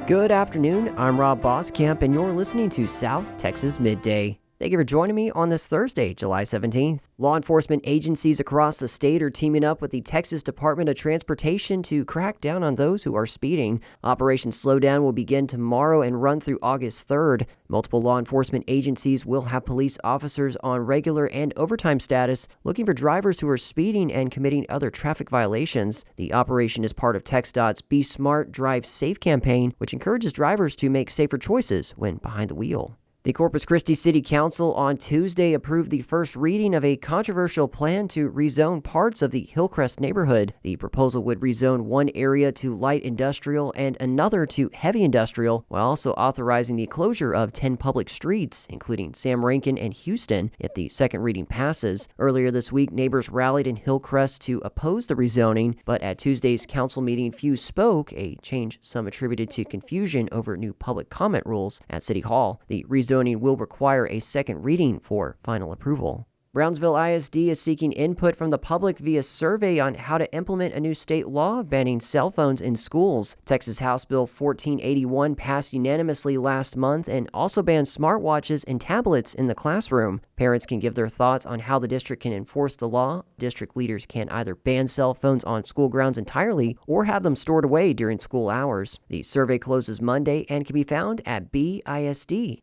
Good afternoon, I'm Rob Boskamp, and you're listening to South Texas Midday. Thank you for joining me on this Thursday, July 17th. Law enforcement agencies across the state are teaming up with the Texas Department of Transportation to crack down on those who are speeding. Operation Slowdown will begin tomorrow and run through August 3rd. Multiple law enforcement agencies will have police officers on regular and overtime status looking for drivers who are speeding and committing other traffic violations. The operation is part of TxDOT's Be Smart, Drive Safe campaign, which encourages drivers to make safer choices when behind the wheel. The Corpus Christi City Council on Tuesday approved the first reading of a controversial plan to rezone parts of the Hillcrest neighborhood. The proposal would rezone one area to light industrial and another to heavy industrial, while also authorizing the closure of 10 public streets, including Sam Rankin and Houston, if the second reading passes. Earlier this week, neighbors rallied in Hillcrest to oppose the rezoning, but at Tuesday's council meeting, few spoke, a change some attributed to confusion over new public comment rules at City Hall. The rezoning will require a second reading for final approval. Brownsville ISD is seeking input from the public via survey on how to implement a new state law banning cell phones in schools. Texas House Bill 1481 passed unanimously last month and also bans smartwatches and tablets in the classroom. Parents can give their thoughts on how the district can enforce the law. District leaders can either ban cell phones on school grounds entirely or have them stored away during school hours. The survey closes Monday and can be found at bisd.us.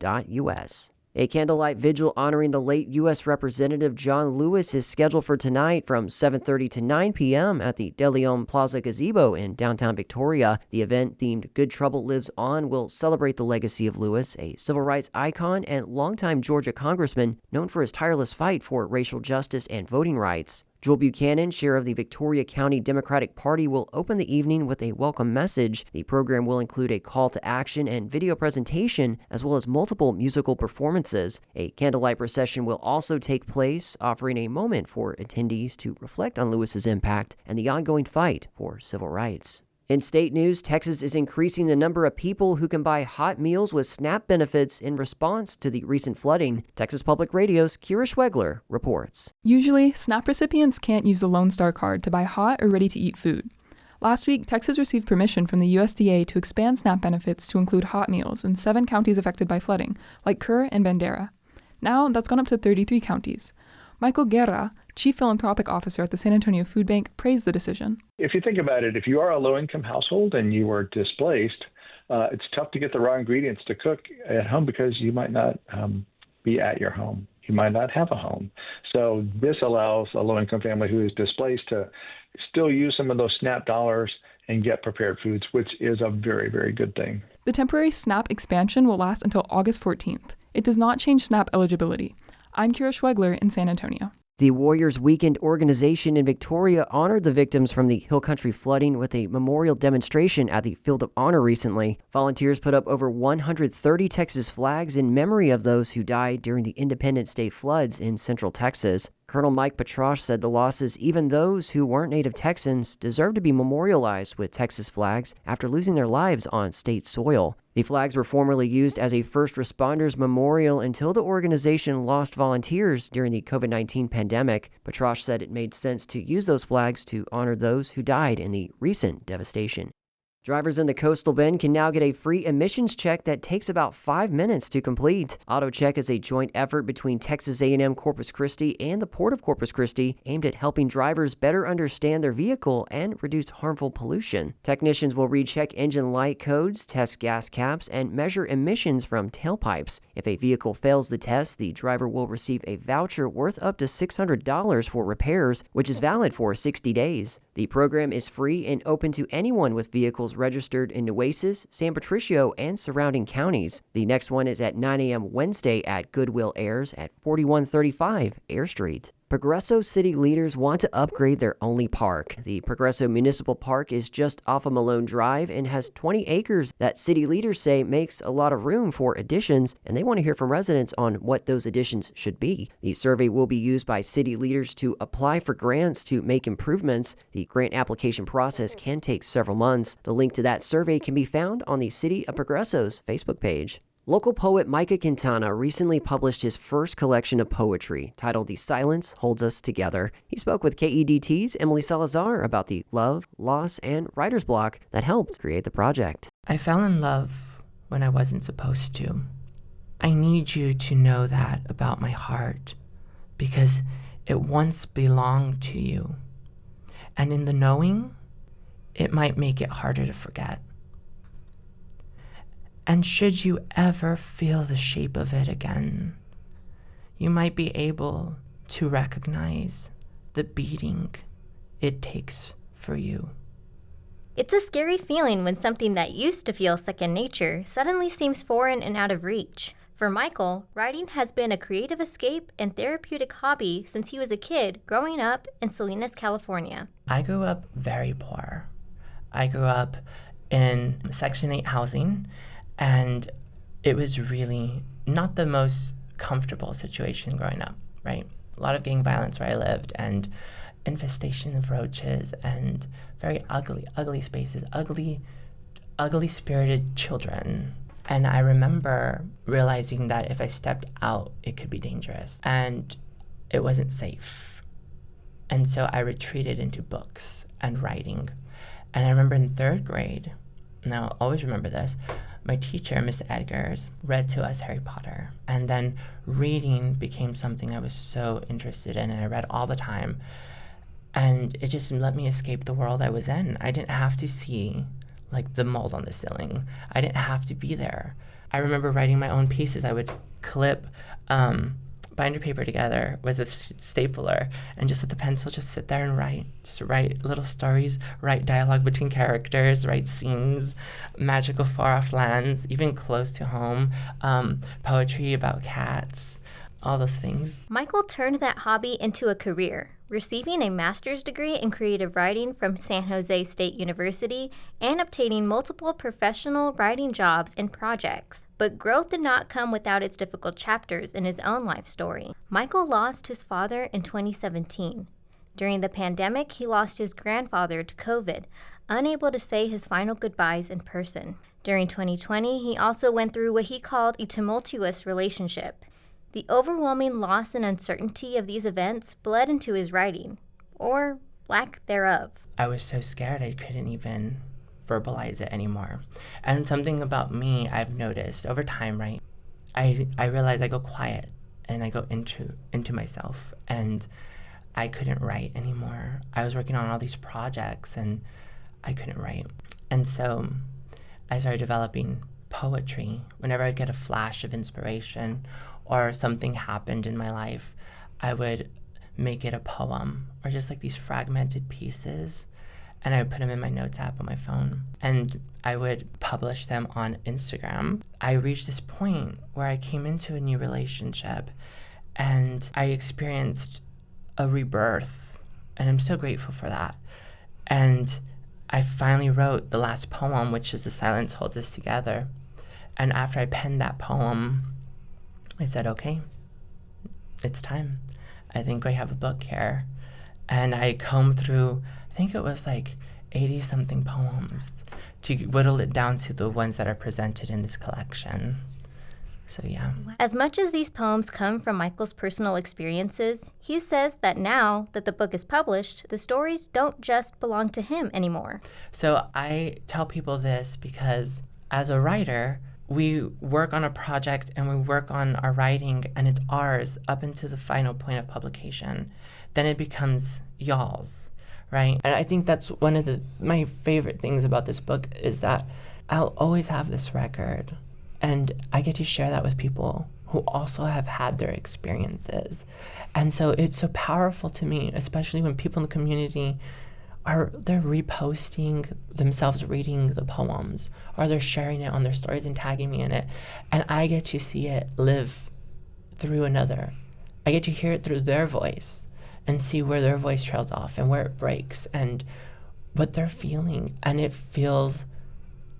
A candlelight vigil honoring the late U.S. Representative John Lewis is scheduled for tonight from 7:30 to 9 p.m. at the Leon Plaza gazebo in downtown Victoria. The event, themed Good Trouble Lives On, will celebrate the legacy of Lewis, a civil rights icon and longtime Georgia congressman known for his tireless fight for racial justice and voting rights. Joel Buchanan, chair of the Victoria County Democratic Party, will open the evening with a welcome message. The program will include a call to action and video presentation, as well as multiple musical performances. A candlelight procession will also take place, offering a moment for attendees to reflect on Lewis's impact and the ongoing fight for civil rights. In state news, Texas is increasing the number of people who can buy hot meals with SNAP benefits in response to the recent flooding. Texas Public Radio's Kira Schwegler reports. Usually, SNAP recipients can't use the Lone Star card to buy hot or ready-to-eat food. Last week, Texas received permission from the USDA to expand SNAP benefits to include hot meals in 7 counties affected by flooding, like Kerr and Bandera. Now, that's gone up to 33 counties. Michael Guerra, Chief Philanthropic Officer at the San Antonio Food Bank, praised the decision. If you think about it, if you are a low-income household and you were displaced, it's tough to get the raw ingredients to cook at home because you might not be at your home. You might not have a home. So this allows a low-income family who is displaced to still use some of those SNAP dollars and get prepared foods, which is a very, very good thing. The temporary SNAP expansion will last until August 14th. It does not change SNAP eligibility. I'm Kira Schwegler in San Antonio. The Warriors Weekend organization in Victoria honored the victims from the Hill Country flooding with a memorial demonstration at the Field of Honor recently. Volunteers put up over 130 Texas flags in memory of those who died during the Independence Day floods in Central Texas. Colonel Mike Petrosh said the losses, even those who weren't native Texans, deserve to be memorialized with Texas flags after losing their lives on state soil. The flags were formerly used as a first responders memorial until the organization lost volunteers during the COVID-19 pandemic. Petrosh said it made sense to use those flags to honor those who died in the recent devastation. Drivers in the Coastal Bend can now get a free emissions check that takes about 5 minutes to complete. AutoCheck is a joint effort between Texas A&M Corpus Christi and the Port of Corpus Christi aimed at helping drivers better understand their vehicle and reduce harmful pollution. Technicians will recheck engine light codes, test gas caps, and measure emissions from tailpipes. If a vehicle fails the test, the driver will receive a voucher worth up to $600 for repairs, which is valid for 60 days. The program is free and open to anyone with vehicles registered in Nueces, San Patricio, and surrounding counties. The next one is at 9 a.m. Wednesday at Goodwill Airs at 4135 Air Street. Progresso city leaders want to upgrade their only park. The Progresso Municipal Park is just off of Malone Drive and has 20 acres that city leaders say makes a lot of room for additions, and they want to hear from residents on what those additions should be. The survey will be used by city leaders to apply for grants to make improvements. The grant application process can take several months. The link to that survey can be found on the City of Progresso's Facebook page. Local poet Michael Quintana recently published his first collection of poetry, titled The Silence Holds Us Together. He spoke with KEDT's Emily Salazar about the love, loss, and writer's block that helped create the project. I fell in love when I wasn't supposed to. I need you to know that about my heart, because it once belonged to you. And in the knowing, it might make it harder to forget. And should you ever feel the shape of it again, you might be able to recognize the beating it takes for you. It's a scary feeling when something that used to feel second nature suddenly seems foreign and out of reach. For Michael, writing has been a creative escape and therapeutic hobby since he was a kid growing up in Salinas, California. I grew up very poor. I grew up in Section 8 housing, and it was really not the most comfortable situation growing up, right? A lot of gang violence where I lived, and infestation of roaches, and very ugly spaces, ugly-spirited children. And I remember realizing that if I stepped out, it could be dangerous, and it wasn't safe. And so I retreated into books and writing. And I remember in 3rd grade, and I'll always remember this, my teacher, Miss Edgars, read to us Harry Potter. And then reading became something I was so interested in, and I read all the time. And it just let me escape the world I was in. I didn't have to see like the mold on the ceiling. I didn't have to be there. I remember writing my own pieces. I would clip binder paper together with a stapler and just with the pencil just sit there and write. Just write little stories, write dialogue between characters, write scenes, magical far-off lands, even close to home, poetry about cats, all those things. Michael turned that hobby into a career, receiving a master's degree in creative writing from San Jose State University and obtaining multiple professional writing jobs and projects. But growth did not come without its difficult chapters in his own life story. Michael lost his father in 2017. During the pandemic, he lost his grandfather to COVID, unable to say his final goodbyes in person. During 2020, he also went through what he called a tumultuous relationship. The overwhelming loss and uncertainty of these events bled into his writing, or lack thereof. I was so scared I couldn't even verbalize it anymore. And something about me I've noticed over time, right? I realized I go quiet and I go into myself, and I couldn't write anymore. I was working on all these projects and I couldn't write. And so I started developing poetry. Whenever I'd get a flash of inspiration or something happened in my life, I would make it a poem or just like these fragmented pieces, and I would put them in my notes app on my phone, and I would publish them on Instagram. I reached this point where I came into a new relationship and I experienced a rebirth, and I'm so grateful for that. And I finally wrote the last poem, which is The Silence Holds Us Together. And after I penned that poem, I said, okay, it's time. I think we have a book here. And I combed through, I think it was like 80-something poems to whittle it down to the ones that are presented in this collection. So yeah. As much as these poems come from Michael's personal experiences, he says that now that the book is published, the stories don't just belong to him anymore. So I tell people this because as a writer, we work on a project and we work on our writing and it's ours up until the final point of publication. Then it becomes y'all's, right? And I think that's one of my favorite things about this book is that I'll always have this record, and I get to share that with people who also have had their experiences. And so it's so powerful to me, especially when people in the community they're reposting themselves reading the poems, or they're sharing it on their stories and tagging me in it, and I get to see it live through another. I get to hear it through their voice and see where their voice trails off and where it breaks and what they're feeling, and it feels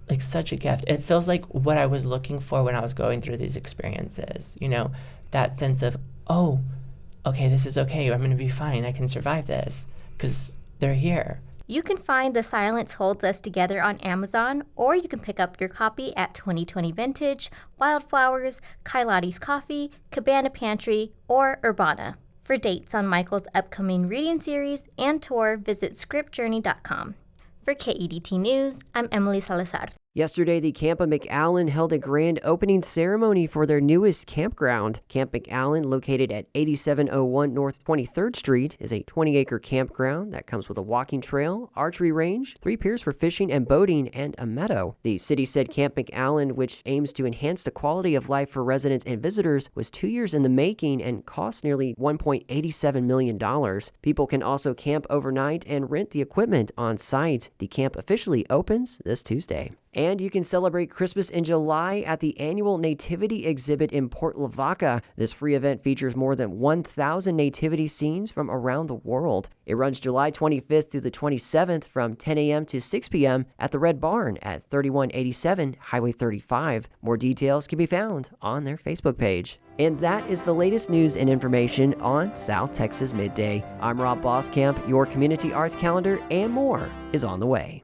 like such a gift. It feels like what I was looking for when I was going through these experiences, you know, that sense of, oh, okay, this is okay, I'm gonna be fine, I can survive this, because they're here. You can find The Silence Holds Us Together on Amazon, or you can pick up your copy at 2020 Vintage, Wildflowers, Kylotti's Coffee, Cabana Pantry, or Urbana. For dates on Michael's upcoming reading series and tour, visit scriptjourney.com. For KEDT News, I'm Emily Salazar. Yesterday, the Camp of McAllen held a grand opening ceremony for their newest campground. Camp McAllen, located at 8701 North 23rd Street, is a 20-acre campground that comes with a walking trail, archery range, 3 piers for fishing and boating, and a meadow. The city said Camp McAllen, which aims to enhance the quality of life for residents and visitors, was 2 years in the making and cost nearly $1.87 million. People can also camp overnight and rent the equipment on site. The camp officially opens this Tuesday. And you can celebrate Christmas in July at the annual Nativity exhibit in Port Lavaca. This free event features more than 1,000 nativity scenes from around the world. It runs July 25th through the 27th from 10 a.m. to 6 p.m. at the Red Barn at 3187 Highway 35. More details can be found on their Facebook page. And that is the latest news and information on South Texas Midday. I'm Rob Boskamp. Your community arts calendar and more is on the way.